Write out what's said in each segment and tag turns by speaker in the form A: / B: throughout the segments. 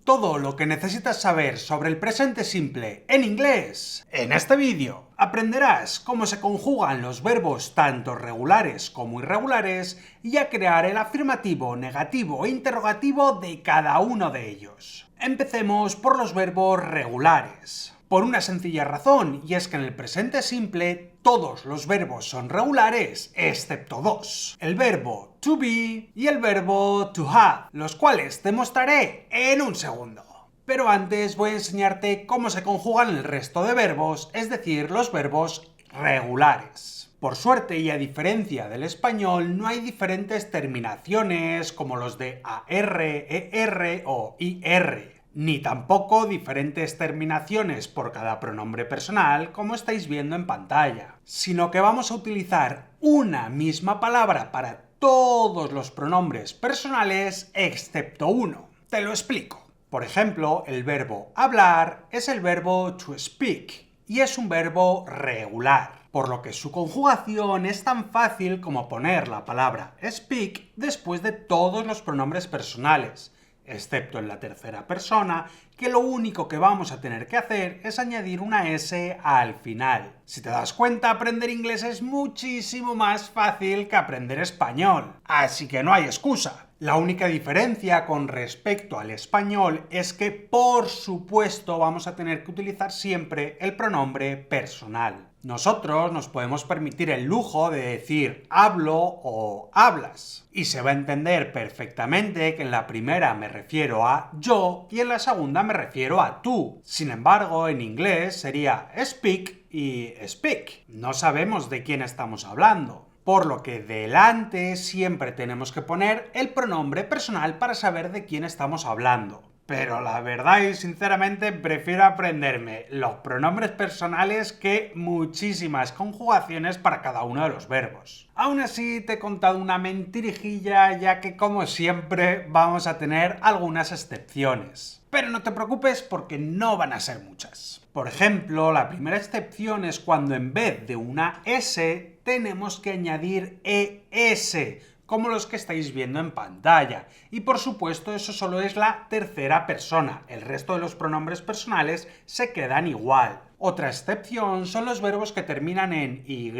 A: Todo lo que necesitas saber sobre el presente simple en inglés. En este vídeo aprenderás cómo se conjugan los verbos tanto regulares como irregulares y a crear el afirmativo, negativo e interrogativo de cada uno de ellos. Empecemos por los verbos regulares. Por una sencilla razón, y es que en el presente simple todos los verbos son regulares excepto dos: el verbo to be y el verbo to have, los cuales te mostraré en un segundo. Pero antes voy a enseñarte cómo se conjugan el resto de verbos, es decir, los verbos regulares. Por suerte, y a diferencia del español, no hay diferentes terminaciones como los de AR, ER o IR, ni tampoco diferentes terminaciones por cada pronombre personal, como estáis viendo en pantalla, sino que vamos a utilizar una misma palabra para todos los pronombres personales excepto uno. Te lo explico. Por ejemplo, el verbo hablar es el verbo to speak y es un verbo regular, por lo que su conjugación es tan fácil como poner la palabra speak después de todos los pronombres personales, excepto en la tercera persona, que lo único que vamos a tener que hacer es añadir una S al final. Si te das cuenta, aprender inglés es muchísimo más fácil que aprender español, así que no hay excusa. La única diferencia con respecto al español es que, por supuesto, vamos a tener que utilizar siempre el pronombre personal. Nosotros nos podemos permitir el lujo de decir hablo o hablas, y se va a entender perfectamente que en la primera me refiero a yo y en la segunda me refiero a tú. Sin embargo, en inglés sería speak y speak. No sabemos de quién estamos hablando, por lo que delante siempre tenemos que poner el pronombre personal para saber de quién estamos hablando. Pero la verdad y sinceramente prefiero aprenderme los pronombres personales que muchísimas conjugaciones para cada uno de los verbos. Aún así te he contado una mentirijilla, ya que como siempre vamos a tener algunas excepciones. Pero no te preocupes porque no van a ser muchas. Por ejemplo, la primera excepción es cuando en vez de una S tenemos que añadir ES, como los que estáis viendo en pantalla. Y por supuesto eso solo es la tercera persona, el resto de los pronombres personales se quedan igual. Otra excepción son los verbos que terminan en Y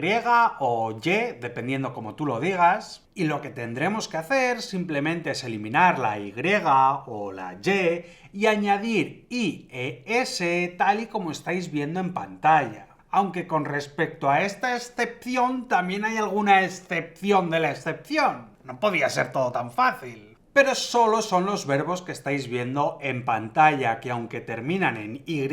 A: o Y, dependiendo como tú lo digas, y lo que tendremos que hacer simplemente es eliminar la Y o la y añadir IES tal y como estáis viendo en pantalla. Aunque con respecto a esta excepción también hay alguna excepción de la excepción. No podía ser todo tan fácil. Pero solo son los verbos que estáis viendo en pantalla, que aunque terminan en Y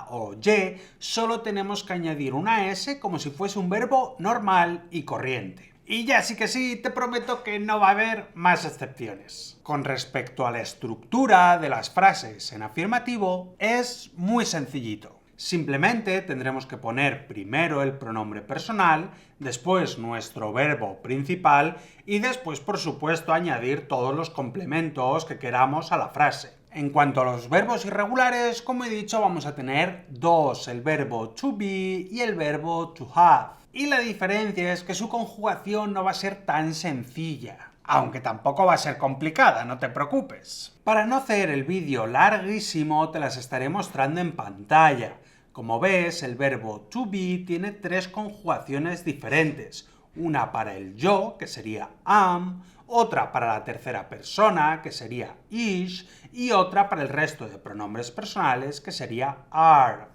A: o Y, solo tenemos que añadir una S como si fuese un verbo normal y corriente. Y ya sí que sí, te prometo que no va a haber más excepciones. Con respecto a la estructura de las frases en afirmativo, es muy sencillito. Simplemente tendremos que poner primero el pronombre personal, después nuestro verbo principal y después, por supuesto, añadir todos los complementos que queramos a la frase. En cuanto a los verbos irregulares, como he dicho, vamos a tener dos, el verbo to be y el verbo to have. Y la diferencia es que su conjugación no va a ser tan sencilla, aunque tampoco va a ser complicada, no te preocupes. Para no hacer el vídeo larguísimo, te las estaré mostrando en pantalla. Como ves, el verbo to be tiene tres conjugaciones diferentes. Una para el yo, que sería am, otra para la tercera persona, que sería is, y otra para el resto de pronombres personales, que sería are.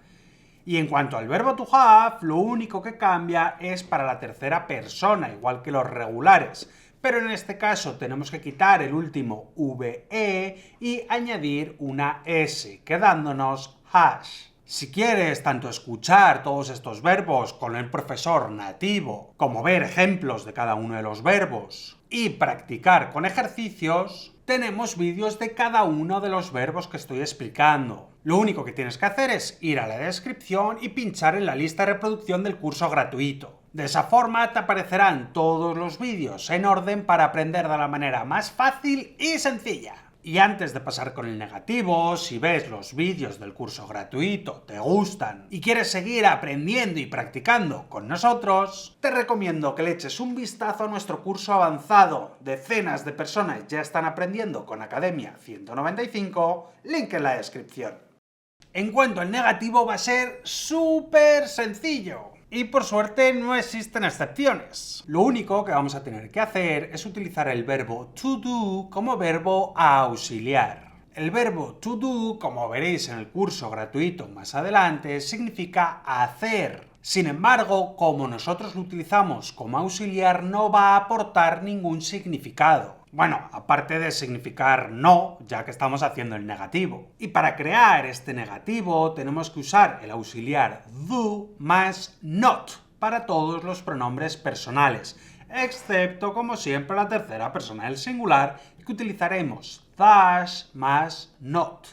A: Y en cuanto al verbo to have, lo único que cambia es para la tercera persona, igual que los regulares. Pero en este caso tenemos que quitar el último VE y añadir una S, quedándonos hash. Si quieres tanto escuchar todos estos verbos con el profesor nativo, como ver ejemplos de cada uno de los verbos y practicar con ejercicios, tenemos vídeos de cada uno de los verbos que estoy explicando. Lo único que tienes que hacer es ir a la descripción y pinchar en la lista de reproducción del curso gratuito. De esa forma te aparecerán todos los vídeos en orden para aprender de la manera más fácil y sencilla. Y antes de pasar con el negativo, si ves los vídeos del curso gratuito, te gustan y quieres seguir aprendiendo y practicando con nosotros, te recomiendo que le eches un vistazo a nuestro curso avanzado. Decenas de personas ya están aprendiendo con Academia 195, link en la descripción. En cuanto al negativo, va a ser súper sencillo. Y por suerte no existen excepciones. Lo único que vamos a tener que hacer es utilizar el verbo to do como verbo auxiliar. El verbo to do, como veréis en el curso gratuito más adelante, significa hacer. Sin embargo, como nosotros lo utilizamos como auxiliar, no va a aportar ningún significado. Bueno, aparte de significar no, ya que estamos haciendo el negativo. Y para crear este negativo tenemos que usar el auxiliar do más not para todos los pronombres personales, excepto, como siempre, la tercera persona del singular, que utilizaremos that más not.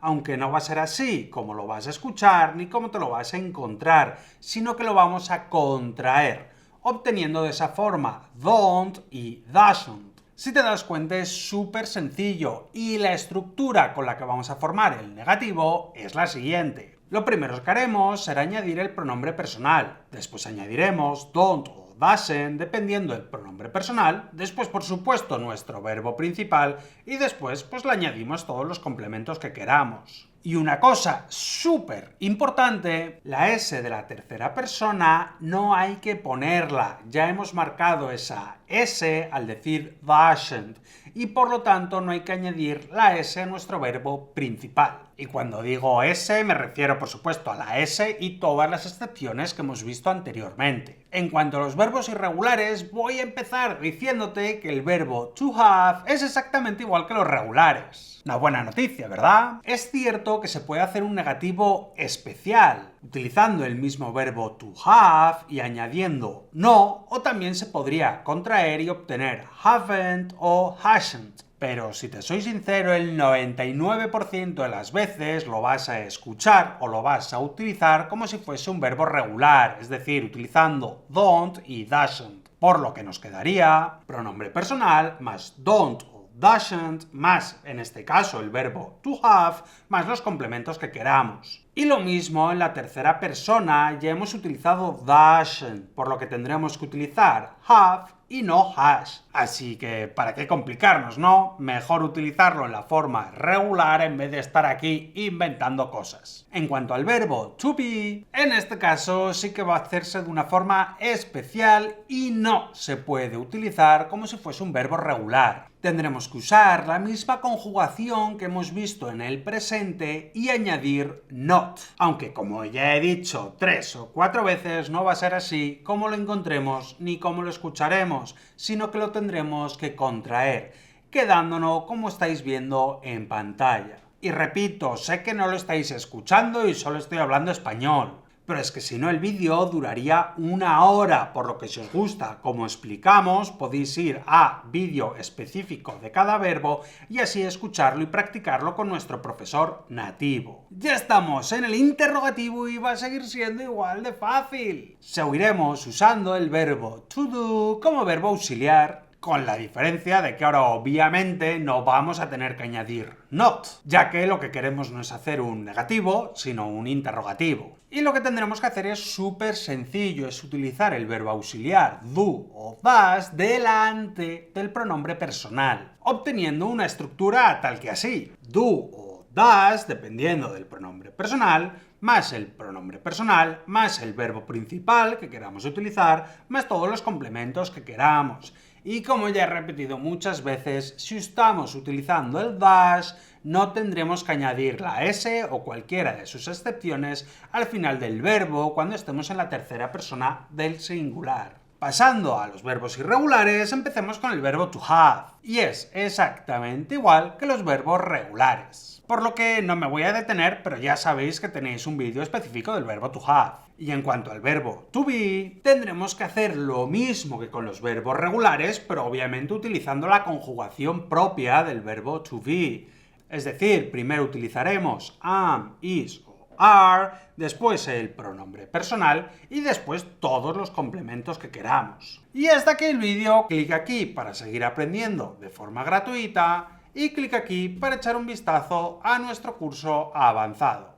A: Aunque no va a ser así como lo vas a escuchar ni como te lo vas a encontrar, sino que lo vamos a contraer, obteniendo de esa forma don't y doesn't. Si te das cuenta, es súper sencillo y la estructura con la que vamos a formar el negativo es la siguiente. Lo primero que haremos será añadir el pronombre personal, después añadiremos don't o doesn't dependiendo del pronombre personal, después por supuesto nuestro verbo principal y después pues le añadimos todos los complementos que queramos. Y una cosa súper importante, la S de la tercera persona no hay que ponerla. Ya hemos marcado esa S al decir doesn't y por lo tanto no hay que añadir la S a nuestro verbo principal. Y cuando digo S me refiero por supuesto a la S y todas las excepciones que hemos visto anteriormente. En cuanto a los verbos irregulares, voy a empezar diciéndote que el verbo to have es exactamente igual que los regulares. Una buena noticia, ¿verdad? Es cierto que se puede hacer un negativo especial, utilizando el mismo verbo to have y añadiendo no, o también se podría contraer y obtener haven't o hasn't. Pero si te soy sincero, el 99% de las veces lo vas a escuchar o lo vas a utilizar como si fuese un verbo regular, es decir, utilizando don't y doesn't. Por lo que nos quedaría pronombre personal más don't o doesn't más, en este caso, el verbo to have más los complementos que queramos. Y lo mismo en la tercera persona, ya hemos utilizado doesn't, por lo que tendremos que utilizar have y no has. Así que, ¿para qué complicarnos, no? Mejor utilizarlo en la forma regular en vez de estar aquí inventando cosas. En cuanto al verbo to be, en este caso sí que va a hacerse de una forma especial y no se puede utilizar como si fuese un verbo regular. Tendremos que usar la misma conjugación que hemos visto en el presente y añadir not. Aunque, como ya he dicho 3 o 4 veces, no va a ser así como lo encontremos ni como lo escucharemos, sino que lo tendremos que contraer, quedándonos como estáis viendo en pantalla. Y repito, sé que no lo estáis escuchando y solo estoy hablando español, pero es que si no el vídeo duraría 1 hora, por lo que si os gusta como explicamos, podéis ir a vídeo específico de cada verbo y así escucharlo y practicarlo con nuestro profesor nativo. Ya estamos en el interrogativo y va a seguir siendo igual de fácil. Seguiremos usando el verbo to do como verbo auxiliar, con la diferencia de que ahora obviamente no vamos a tener que añadir not, ya que lo que queremos no es hacer un negativo, sino un interrogativo. Y lo que tendremos que hacer es súper sencillo, es utilizar el verbo auxiliar do o das delante del pronombre personal, obteniendo una estructura tal que así: do o das, dependiendo del pronombre personal, más el pronombre personal, más el verbo principal que queramos utilizar, más todos los complementos que queramos. Y como ya he repetido muchas veces, si estamos utilizando el dash, no tendremos que añadir la S o cualquiera de sus excepciones al final del verbo cuando estemos en la tercera persona del singular. Pasando a los verbos irregulares, empecemos con el verbo to have, y es exactamente igual que los verbos regulares. Por lo que no me voy a detener, pero ya sabéis que tenéis un vídeo específico del verbo to have. Y en cuanto al verbo to be, tendremos que hacer lo mismo que con los verbos regulares, pero obviamente utilizando la conjugación propia del verbo to be. Es decir, primero utilizaremos am, is o are, después el pronombre personal y después todos los complementos que queramos. Y hasta aquí el vídeo, clic aquí para seguir aprendiendo de forma gratuita y clic aquí para echar un vistazo a nuestro curso avanzado.